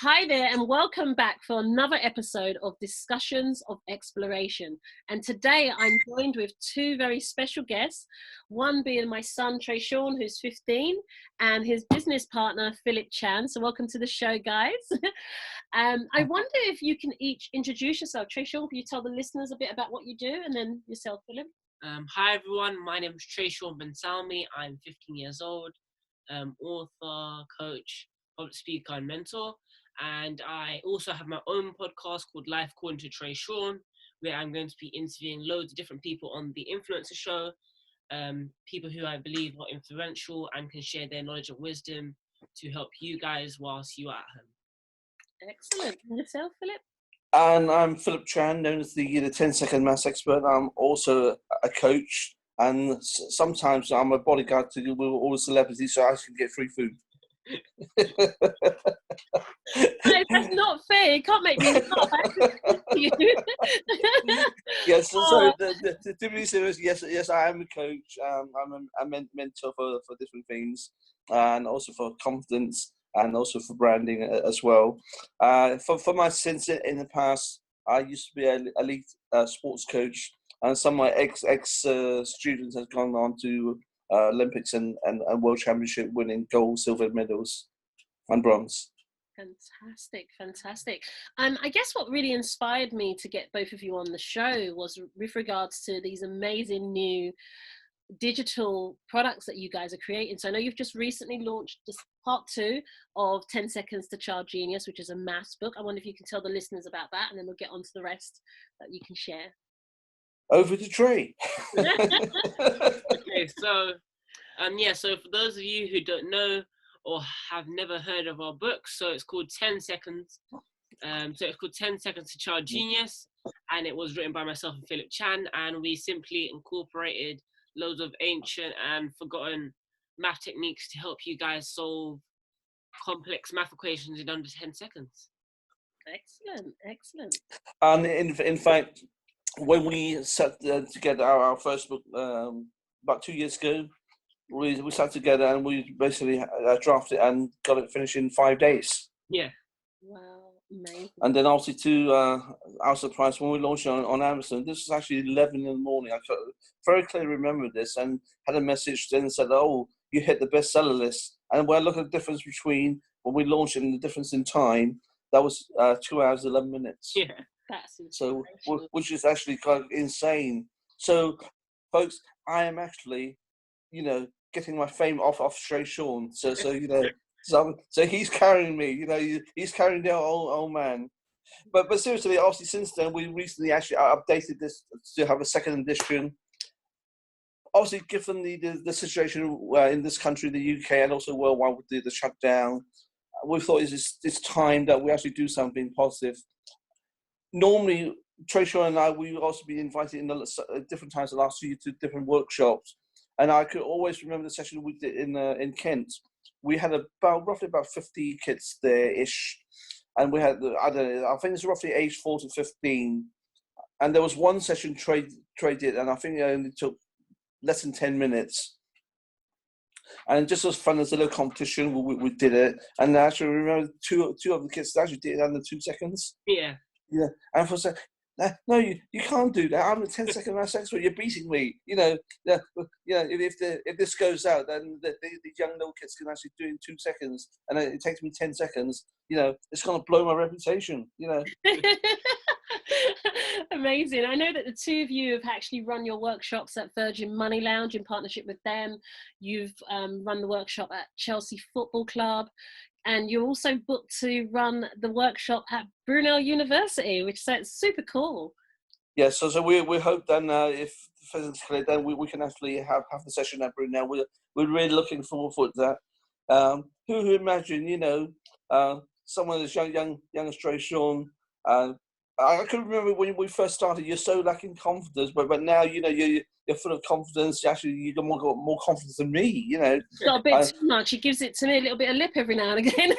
Hi there, and welcome back for another episode of Discussions of Exploration. And today I'm joined with two very special guests, one being my son Trey Sean, who's 15, and his business partner Philip Chan. So welcome to the show, guys. I wonder if you can each introduce yourself. Trey Sean, can you tell the listeners a bit about what you do, and then yourself, Philip? Hi everyone, my name is Trayshawn Ben Salmi. I'm 15 years old, author, coach, public speaker and mentor. And I also have my own podcast called Life According to Trayshawn, where I'm going to be interviewing loads of different people on the Influencer Show, people who I believe are influential and can share their knowledge and wisdom to help you guys whilst you are at home. Excellent. And yourself, Philip? And I'm Philip Chan, known as the 10-second maths expert. I'm also a coach, and sometimes I'm a bodyguard to all the celebrities so I can get free food. No, that's not fair. You can't make me laugh. Yes, to be serious, yes, I am a coach. I'm a mentor for different things, and also for confidence, and also for branding as well. For my sins in the past, I used to be an elite sports coach, and some of my ex students have gone on to Olympics and World Championship, winning gold, silver medals and bronze. Fantastic. I guess what really inspired me to get both of you on the show was with regards to these amazing new digital products that you guys are creating. So I know you've just recently launched this part 2 of 10 Seconds to Child Genius, which is a maths book. I wonder if you can tell the listeners about that, and then we'll get on to the rest that you can share. Over to Trey. Okay, so for those of you who don't know or have never heard of our book, so it's called 10 Seconds. So it's called 10 Seconds to Child Genius, and it was written by myself and Philip Chan, and we simply incorporated loads of ancient and forgotten math techniques to help you guys solve complex math equations in under 10 seconds. Excellent. And in fact, when we sat together our first book about 2 years ago, we sat together and we basically drafted and got it finished in 5 days. Yeah. Wow, amazing. And then obviously to our surprise, when we launched it on Amazon, this was actually 11 in the morning. I very clearly remember this and had a message then that said, "Oh, you hit the bestseller list." And when I look at the difference between when we launched it and the difference in time, that was 2 hours, 11 minutes. Yeah. That's so, which is actually kind of insane. So, folks, I am actually, getting my fame off Trey Sean. So he's carrying me. He's carrying the old man. But seriously, obviously, since then we recently actually updated this to have a second edition. Obviously, given the situation in this country, the UK, and also worldwide with the shutdown, we thought it's time that we actually do something positive. Normally, Trey Sean and I, we would also be invited in different times the last year to different workshops. And I could always remember the session we did in Kent. We had roughly about 50 kids there-ish. And we had, I think it's roughly age 4 to 15. And there was one session Trey did, and I think it only took less than 10 minutes. And just as fun as a little competition, we did it. And I actually remember two of the kids actually did it under 2 seconds. Yeah. Yeah. And for a second, no, you can't do that. I'm a 10-second maths expert. You're beating me. If this goes out, then the young little kids can actually do it in 2 seconds, and it takes me 10 seconds. It's going to blow my reputation. Amazing. I know that the two of you have actually run your workshops at Virgin Money Lounge in partnership with them. You've run the workshop at Chelsea Football Club. And you're also booked to run the workshop at Brunel University, which is super cool. Yeah, so we hope then if physically then we can actually have the session at Brunel. We're really looking forward to that. Who imagine someone as young as Trey Sean. I can remember when we first started, you're so lacking confidence, but now you're full of confidence. You got more confidence than me. Got a bit too much. He gives it to me a little bit of lip every now and again.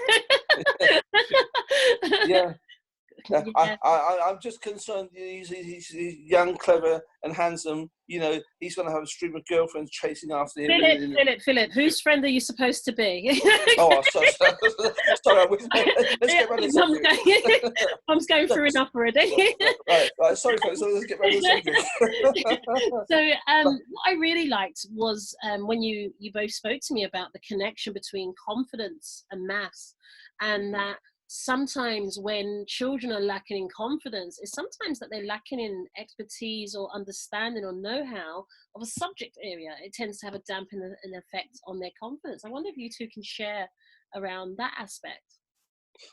Yeah. Yeah. I'm just concerned. He's young, clever, and handsome. You know, he's going to have a stream of girlfriends chasing after him. Philip, whose friend are you supposed to be? Oh, sorry. Let's get back to the subject. Mom's going through enough already. Right. Sorry, folks. So let's get back to the subject. So, what I really liked was when you both spoke to me about the connection between confidence and maths, and that sometimes when children are lacking in confidence, it's sometimes that they're lacking in expertise or understanding or know-how of a subject area. It tends to have a dampening effect on their confidence. I wonder if you two can share around that aspect.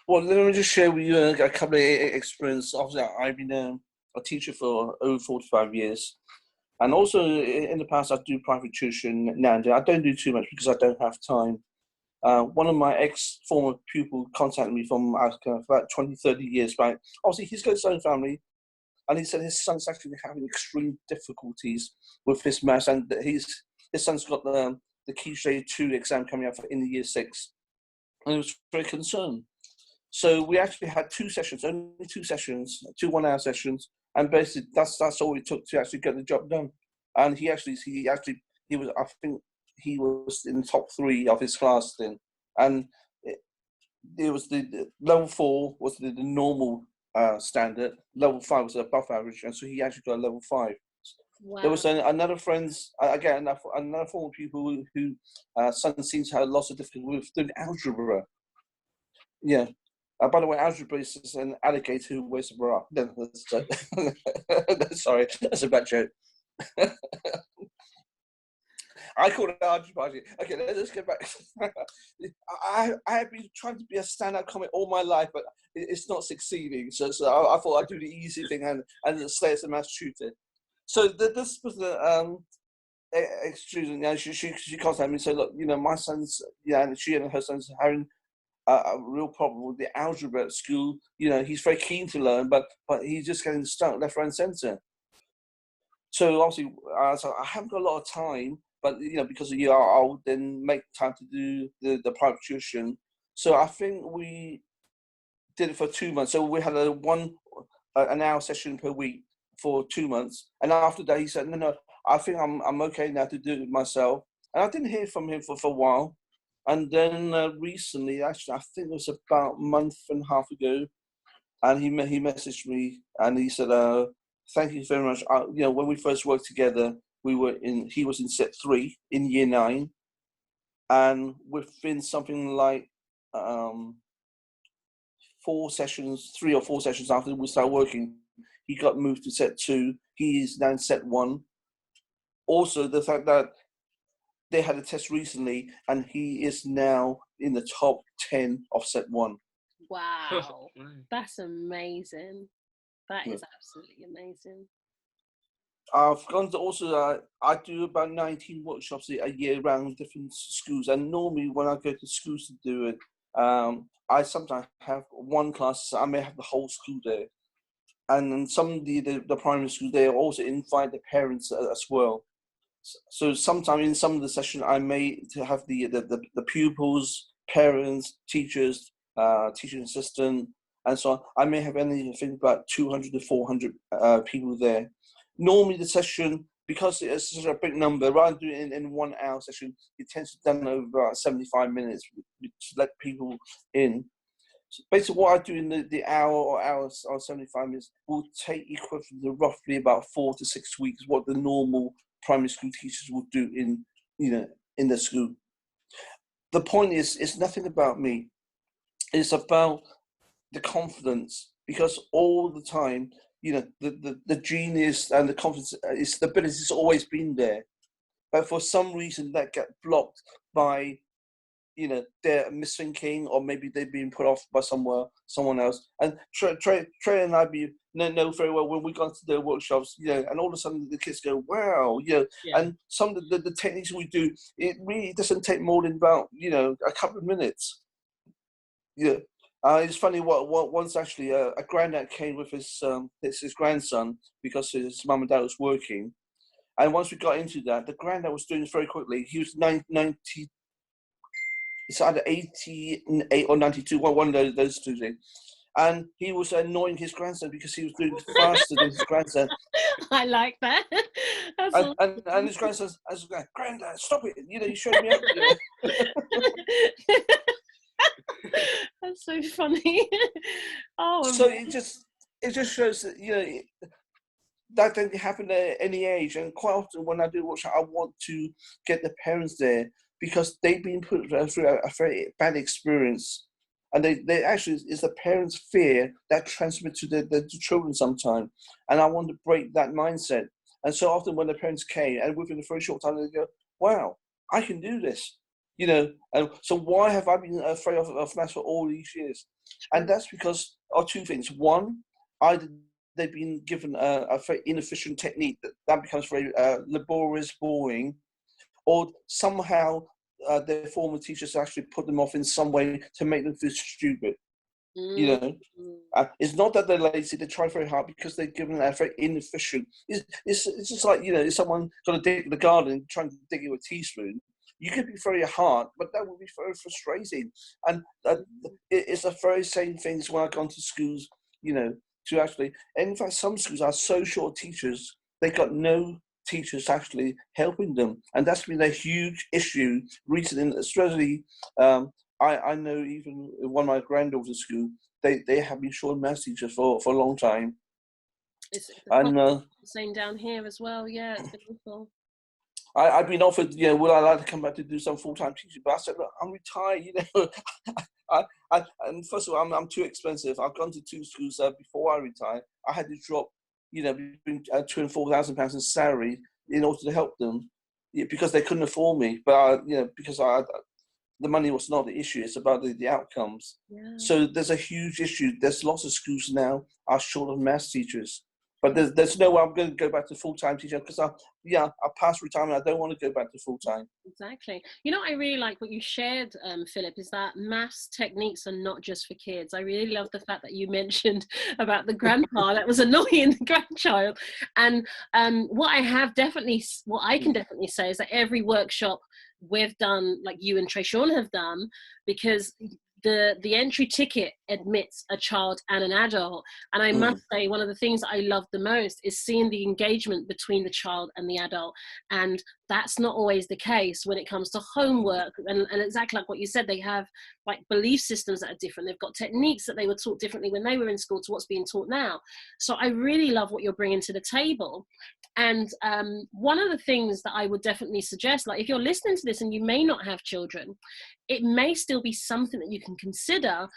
Well, let me just share with you a couple of experiences. Obviously, I've been a teacher for over 45 years. And also in the past, I do private tuition now and then. I don't do too much because I don't have time. One of my ex-former pupils contacted me from about 20, 30 years back. Obviously, he's got his own family, and he said his son's actually having extreme difficulties with his maths, and his son's got the Key Stage 2 exam coming up in the year 6, and he was very concerned. So we actually had only two sessions, 2 1-hour sessions, and basically that's all it took to actually get the job done. And he was, I think, he was in the top 3 of his class then, and it was the level 4 was the normal standard, level 5 was above average, and so he actually got a level 5. Wow. There was another friend's, again, another former pupil who son seems to have lots of difficulty with doing algebra. Yeah. By the way, algebra is an alligator who wears a bra. Sorry, that's a bad joke. I call it algebra. Okay, let's get back. I have been trying to be a stand-up comic all my life, but it's not succeeding. So I thought I'd do the easy thing and stay as a maths tutor. So this was the student. You know, she contacted me and said, look, you know, my son's, and she and her son's having a real problem with the algebra at school. You know, he's very keen to learn, but he's just getting stuck left, right, and centre. So obviously, so I haven't got a lot of time, but you know, because of you, I'll then make time to do the private tuition. So I think we did it for 2 months. So we had an hour session per week for 2 months, and after that, he said, no, I think I'm okay now to do it myself. And I didn't hear from him for a while. And then recently, actually, I think it was about a month and a half ago, and he messaged me and he said, "Thank you very much. You know, when we first worked together, he was in set 3 in year 9, and within something like 3 or 4 sessions after we started working, he got moved to set 2. He is now in set 1. Also, the fact that they had a test recently, and he is now in the top 10 of set 1. Wow, that's amazing. That is absolutely amazing. I've gone to also, I do about 19 workshops a year around different schools, and normally when I go to schools to do it, I sometimes have one class, I may have the whole school there. And some of the primary schools, they also invite the parents as well. So sometimes in some of the session, I may have the pupils, parents, teachers, teaching assistant, and so on. I may have anything about 200 to 400 people there. Normally the session, because it's such a big number, rather than doing it in 1 hour session, it tends to be done over about 75 minutes to let people in. So basically what I do in the hour or 75 minutes will take equivalent to roughly about 4 to 6 weeks, what the normal primary school teachers would do in the school. The point is, it's nothing about me. It's about the confidence, because all the time, you know, the genius and the confidence, the ability has always been there. But for some reason that got blocked by, you know, they're misthinking, or maybe they've been put off by someone else. And Trey and I know very well when we got to the workshops, you know, and all of a sudden the kids go, wow, you know, and some of the techniques we do, it really doesn't take more than about, you know, a couple of minutes. Yeah. It's funny, once actually a granddad came with his grandson because his mum and dad was working. And once we got into that, the granddad was doing this very quickly. He was 90, it's either 88 or 92, one of those two things. and he was annoying his grandson because he was doing faster than his grandson. I like that. That's And his grandson was going, "Granddad, stop it! You know, you showed me up." You know. That's so funny. Oh, So it just shows that, you know, that doesn't happen at any age. And quite often when I do workshop, I want to get the parents there because they've been put through a very bad experience. And they actually, it's the parents' fear that transmits to the children sometimes. And I want to break that mindset. And so often when the parents came, and within a very short time, they go, "Wow, I can do this." You know, and so why have I been afraid of maths for all these years? And that's because of two things. One, they've been given a very inefficient technique that becomes very laborious, boring, or somehow their former teachers actually put them off in some way to make them feel stupid. You know, it's not that they're lazy; they try very hard because they're given a very inefficient. It's just like, you know, if someone got to dig in the garden trying to dig it with a teaspoon. You could be very hard, but that would be very frustrating. And it's the very same things when I've gone to schools, you know, to actually, and in fact, some schools are so short teachers, they got no teachers actually helping them. And that's been a huge issue recently, especially, I know even one of my granddaughter's school, they have been short maths teachers for a long time. It's And the same down here as well. Yeah, it's been awful. I've been offered, you know, would I like to come back to do some full-time teaching? But I said, look, I'm retired, you know. And first of all, I'm too expensive. I've gone to two schools before I retired. I had to drop, you know, between £2,000 and £4,000 in salary in order to help them, because they couldn't afford me. But you know, because the money was not the issue. It's about the outcomes. Yeah. So there's a huge issue. There's lots of schools now are short of maths teachers. But there's no way I'm going to go back to full-time teaching because I passed retirement. I don't want to go back to full-time. Exactly. You know, I really like what you shared, Philip, is that maths techniques are not just for kids. I really love the fact that you mentioned about the grandpa that was annoying the grandchild. And what I can definitely say is that every workshop we've done, like you and Trayshawn have done, because the entry ticket admits a child and an adult. And I must say, one of the things that I love the most is seeing the engagement between the child and the adult. And that's not always the case when it comes to homework. And exactly like what you said, they have like belief systems that are different. They've got techniques that they were taught differently when they were in school to what's being taught now. So I really love what you're bringing to the table. And one of the things that I would definitely suggest, like if you're listening to this and you may not have children, it may still be something that you can consider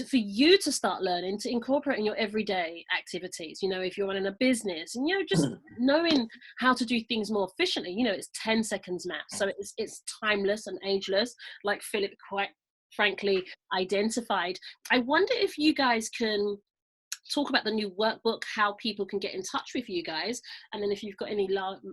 for you to start learning to incorporate in your everyday activities. You know, if you're running a business and, you know, just knowing how to do things more efficiently. You know, it's 10 seconds maths, so it's timeless and ageless, like Philip quite frankly identified. I wonder if you guys can talk about the new workbook, how people can get in touch with you guys, and then if you've got any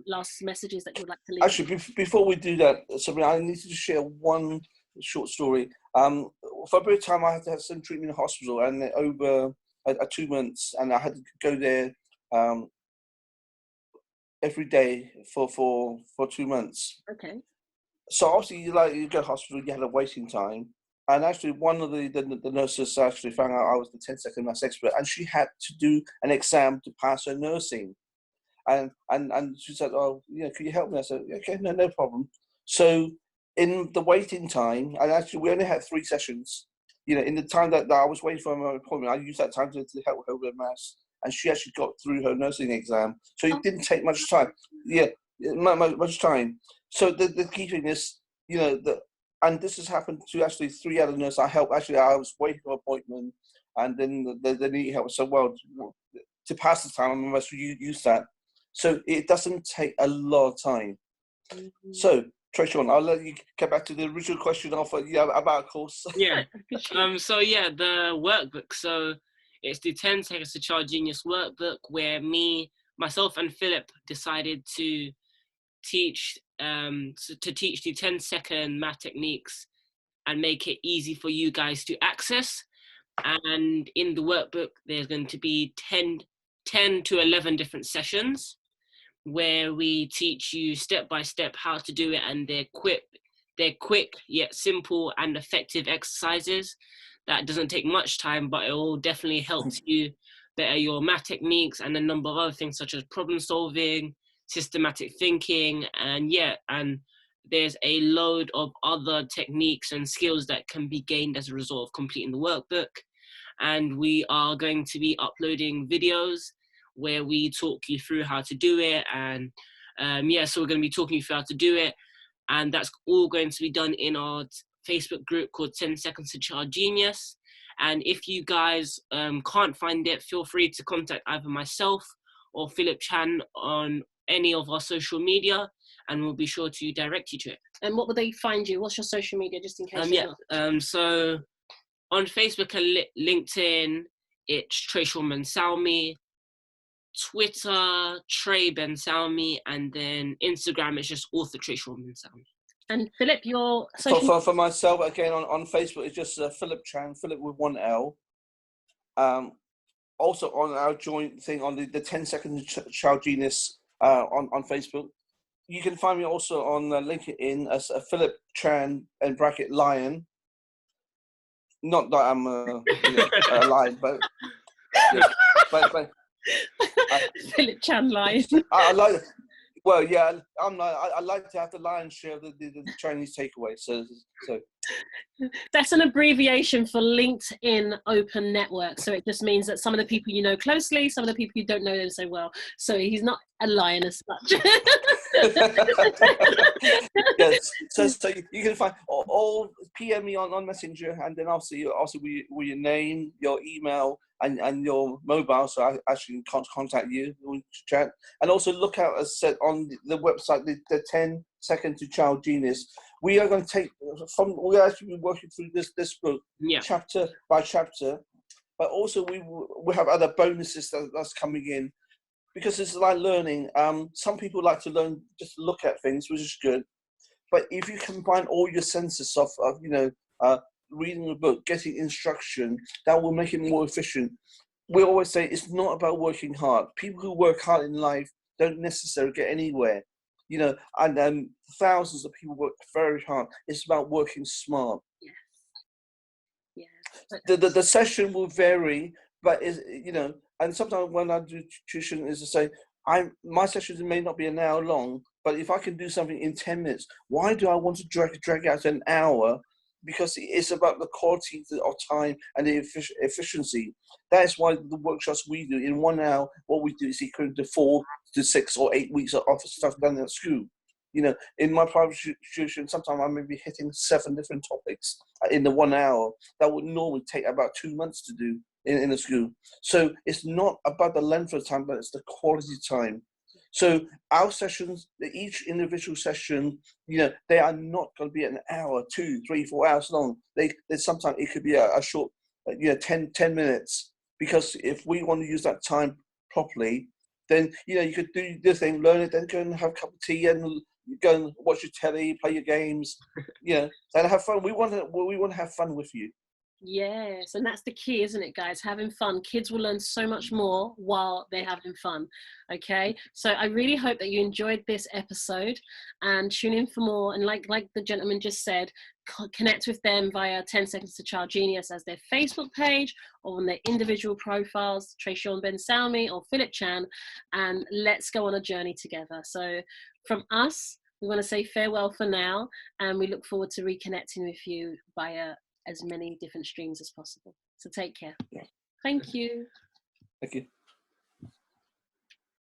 last messages that you'd like to leave. Actually, before we do that, Sabrina, I need to just share one short story. For a bit of time, I had to have some treatment in the hospital, and over 2 months, and I had to go there every day for 2 months. Okay. So obviously, you go to hospital, you had a waiting time. And actually, one of the nurses actually found out I was the 10-second maths expert, and she had to do an exam to pass her nursing. And she said, "Oh, you know, could you help me?" I said, "Okay, no problem." So in the waiting time, and actually we only had 3 sessions. You know, in the time that I was waiting for my appointment, I used that time to help her with maths, and she actually got through her nursing exam. So it didn't take much time. Yeah, much time. So the key thing is, you know, and this has happened to actually 3 other nurses I helped. Actually, I was waiting for an appointment, and then they need help. So, well, to pass the time, I must use that. So it doesn't take a lot of time. So, Trayshawn, I'll let you get back to the original question about course. Yeah. So yeah, the workbook. So it's the 10 Seconds to Child Genius workbook, where myself and Philip decided to teach the 10-second math techniques and make it easy for you guys to access. And in the workbook, there's going to be 10 to 11 different sessions where we teach you step by step how to do it, and they're quick yet simple and effective exercises that doesn't take much time, but it will definitely help you better your math techniques and a number of other things such as problem solving, systematic thinking, and there's a load of other techniques and skills that can be gained as a result of completing the workbook. And we are going to be uploading videos where we talk you through how to do it. And so we're going to be talking you through how to do it. And that's all going to be done in our Facebook group called 10 Seconds to Child Genius. And if you guys can't find it, feel free to contact either myself or Philip Chan on any of our social media, and we'll be sure to direct you to it. And what will they find you? What's your social media, just in case? So on Facebook and LinkedIn, it's Trayshawn Ben Salmi. Twitter, Trey Ben Salmi, and then Instagram, it's just author Trayshawn Ben Salmi. And Philip, your social for myself, again, on Facebook, it's just Philip Chan, Philip with one L. Also on our joint thing on the 10 Seconds to Child Genius on Facebook. You can find me also on LinkedIn as Philip Chan and bracket Lion. Not that I'm a lion, but Philip Chan Lion. I like. Well, yeah, I like to have the lion's share of the Chinese takeaway. So that's an abbreviation for LinkedIn Open Network. So it just means that some of the people you know closely, some of the people you don't know them so well. So he's not a lion as such. Yes. So you can find all PM me on Messenger, and then also with your name, your email, and your mobile, so I actually can't contact you. We chat, and also look out, as said, on the website, the 10 Seconds to Child Genius. We are going to take from. We are actually working through this book chapter by chapter, but also we have other bonuses that's coming in, because it's like learning. Some people like to learn just look at things, which is good, but if you combine all your senses of reading a book, getting instruction, that will make it more efficient. We always say it's not about working hard. People who work hard in life don't necessarily get anywhere, and thousands of people work very hard. It's about working smart. Yes. The session will vary, but and sometimes when I do tuition is to say, my sessions may not be an hour long, but if I can do something in 10 minutes, why do I want to drag out an hour? Because it's about the quality of time and the efficiency. That's why the workshops we do in 1 hour, what we do is equivalent to 4 to 6 or 8 weeks of stuff done at school. In my private tuition, sometimes I may be hitting 7 different topics in the 1 hour. That would normally take about 2 months to do in a school. So it's not about the length of time, but it's the quality time. So our sessions, each individual session, they are not going to be an hour, 2, 3, 4 hours long. They sometimes it could be a short, 10 minutes. Because if we want to use that time properly, then you could do this thing, learn it, then go and have a cup of tea and go and watch your telly, play your games, and have fun. We want to have fun with you. Yes, and that's the key, isn't it, guys? Having fun. Kids will learn so much more while they're having fun. Okay, so I really hope that you enjoyed this episode, and tune in for more. And like the gentleman just said, connect with them via 10 Seconds to Child Genius as their Facebook page, or on their individual profiles, Trayshawn Ben Salmi or Philip Chan, and let's go on a journey together. So from us, we want to say farewell for now, and we look forward to reconnecting with you via as many different streams as possible. So take care. Yeah. Thank you. Thank you.